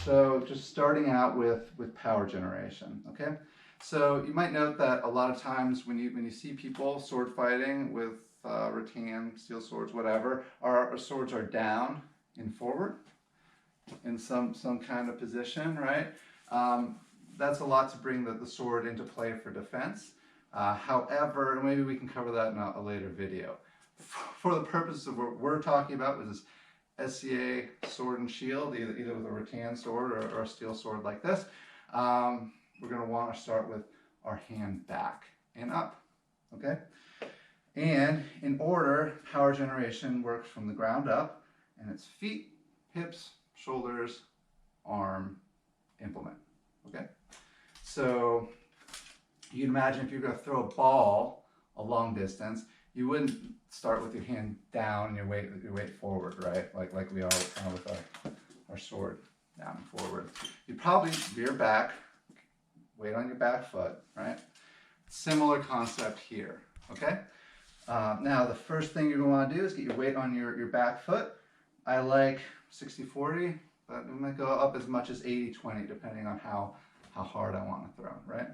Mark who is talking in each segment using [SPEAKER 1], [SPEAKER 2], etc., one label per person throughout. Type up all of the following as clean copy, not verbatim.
[SPEAKER 1] So just starting out with power generation, okay? So you might note that a lot of times when you see people sword fighting with rattan, steel swords, whatever, our swords are down and forward in some kind of position, right? That's a lot to bring the sword into play for defense. However, maybe we can cover that in a later video. For the purpose of what we're talking about, which is SCA Sword and Shield, either with a rattan sword or a steel sword like this, we're going to want to start with our hand back and up, okay? And in order, power generation works from the ground up, and it's feet, hips, shoulders, arm, implement, okay? So you can imagine if you're going to throw a ball a long distance, you wouldn't start with your hand down and your weight forward, right? Like we are with our sword down and forward. You probably veer back, weight on your back foot, right? Similar concept here, okay? Now the first thing you're going to want to do is get your weight on your back foot. I like 60-40, but we might go up as much as 80-20 depending on how hard I want to throw, right?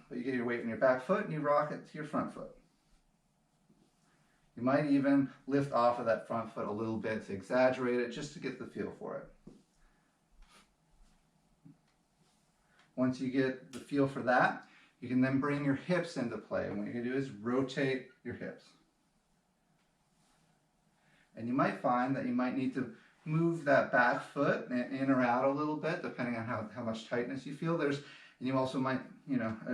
[SPEAKER 1] But you get your weight on your back foot and you rock it to your front foot. You might even lift off of that front foot a little bit to exaggerate it, just to get the feel for it. Once you get the feel for that, you can then bring your hips into play. And what you're going to do is rotate your hips. And you might find that you might need to move that back foot in or out a little bit, depending on how much tightness you feel. And you also might,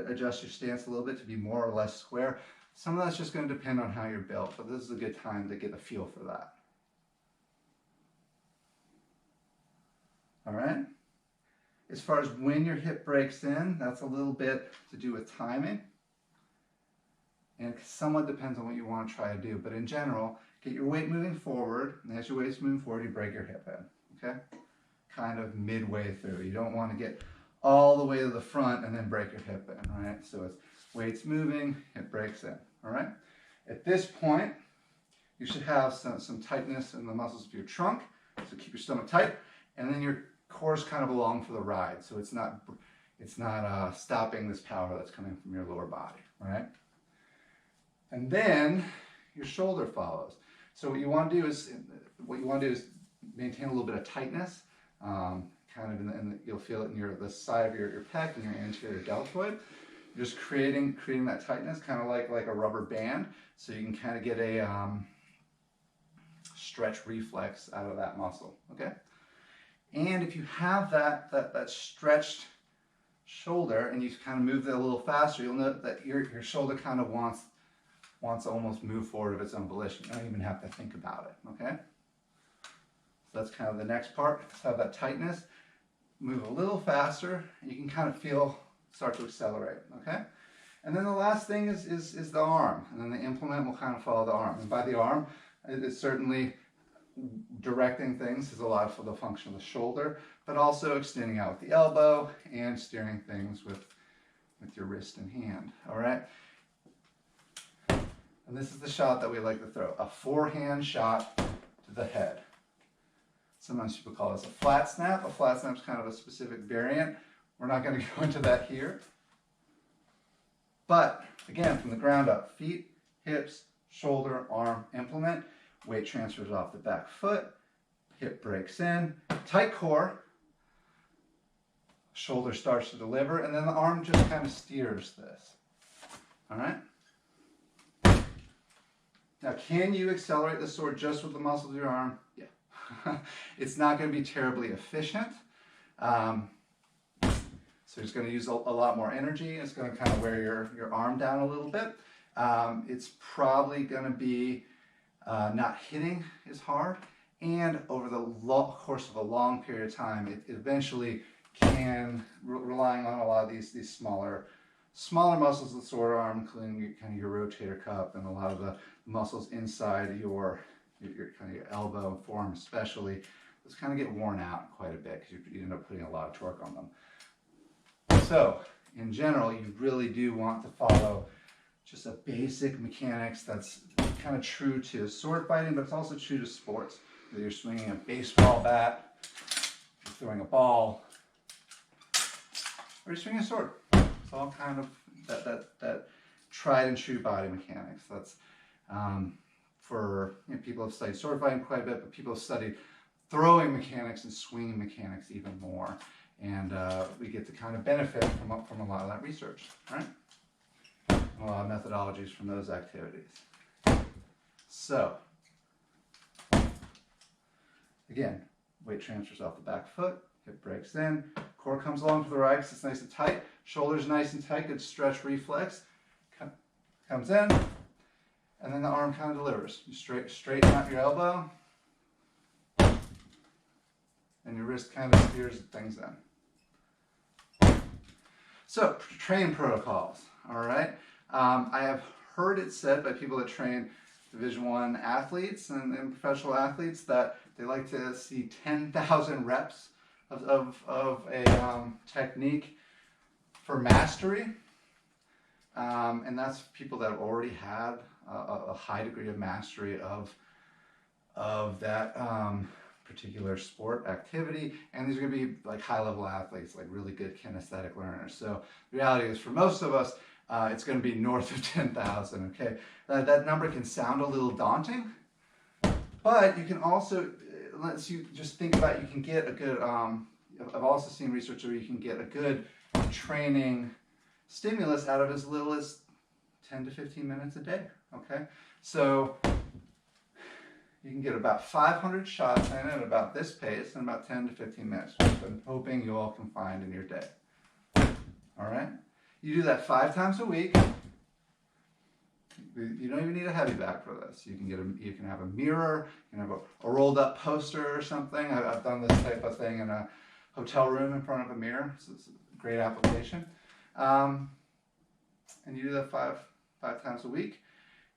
[SPEAKER 1] adjust your stance a little bit to be more or less square. Some of that's just going to depend on how you're built, but this is a good time to get a feel for that. All right? As far as when your hip breaks in, that's a little bit to do with timing. And it somewhat depends on what you want to try to do. But in general, get your weight moving forward, and as your weight's moving forward, you break your hip in, okay? Kind of midway through. You don't want to get all the way to the front and then break your hip in, right? So it's weight's moving, it breaks in, all right? At this point, you should have some tightness in the muscles of your trunk, so keep your stomach tight, and then your core's kind of along for the ride, so it's not stopping this power that's coming from your lower body, right? And then your shoulder follows. So what you want to do is maintain a little bit of tightness, kind of you'll feel it in the side of your pec and your anterior deltoid. You're just creating that tightness, kind of like a rubber band, so you can kind of get a stretch reflex out of that muscle, okay? And if you have that stretched shoulder and you kind of move that a little faster, you'll note that your shoulder kind of wants to almost move forward of its own volition. You don't even have to think about it, okay? So that's kind of the next part. Let's have that tightness. Move a little faster, and you can kind of start to accelerate, okay? And then the last thing is the arm, and then the implement will kind of follow the arm. And by the arm, it's certainly directing things is a lot for the function of the shoulder, but also extending out with the elbow and steering things with your wrist and hand, all right? And this is the shot that we like to throw, a forehand shot to the head. Sometimes people call this a flat snap. A flat snap is kind of a specific variant. We're not going to go into that here. But again, from the ground up, feet, hips, shoulder, arm, implement, weight transfers off the back foot, hip breaks in, tight core, shoulder starts to deliver, and then the arm just kind of steers this. All right? Now, can you accelerate the sword just with the muscles of your arm? Yeah. It's not going to be terribly efficient. So it's going to use a lot more energy. It's going to kind of wear your arm down a little bit. It's probably going to be not hitting as hard. And over the course of a long period of time, it eventually can, relying on a lot of these smaller muscles of the sword arm, including kind of your rotator cuff and a lot of the muscles inside your kind of your elbow and forearm especially, those kind of get worn out quite a bit because you end up putting a lot of torque on them. So in general, you really do want to follow just a basic mechanics that's kind of true to sword fighting, but it's also true to sports. Whether you're swinging a baseball bat, you're throwing a ball, or you're swinging a sword. It's all kind of that tried and true body mechanics. That's for people have studied sword fighting quite a bit, but people have studied throwing mechanics and swinging mechanics even more. And we get to kind of benefit from a lot of that research, right? A lot of methodologies from those activities. So, again, weight transfers off the back foot, hip breaks in, core comes along to the right, it's nice and tight, shoulders nice and tight, good stretch reflex, comes in, and then the arm kind of delivers. You straighten out your elbow, and your wrist kind of steers things in. So, training protocols, all right? I have heard it said by people that train Division I athletes and professional athletes that they like to see 10,000 reps of a technique for mastery. And that's people that have already had a high degree of mastery of that particular sport activity, and these are going to be like high-level athletes, like really good kinesthetic learners. So the reality is, for most of us, it's going to be north of 10,000. Okay, that number can sound a little daunting, but you can also, lets you just think about, you can get a good. I've also seen research where you can get a good training stimulus out of as little as 10 to 15 minutes a day. Okay, so you can get about 500 shots in at about this pace in about 10 to 15 minutes, which I'm hoping you all can find in your day. All right? You do that 5 times a week. You don't even need a heavy bag for this. You can have a mirror, you can have a rolled up poster or something. I've done this type of thing in a hotel room in front of a mirror. So it's a great application. And you do that five times a week.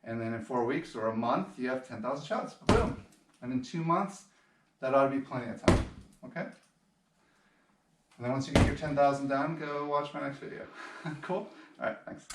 [SPEAKER 1] And then in 4 weeks or a month, you have 10,000 shots. Boom. And in 2 months, that ought to be plenty of time. Okay? And then once you get your 10,000 done, go watch my next video. Cool? All right, thanks.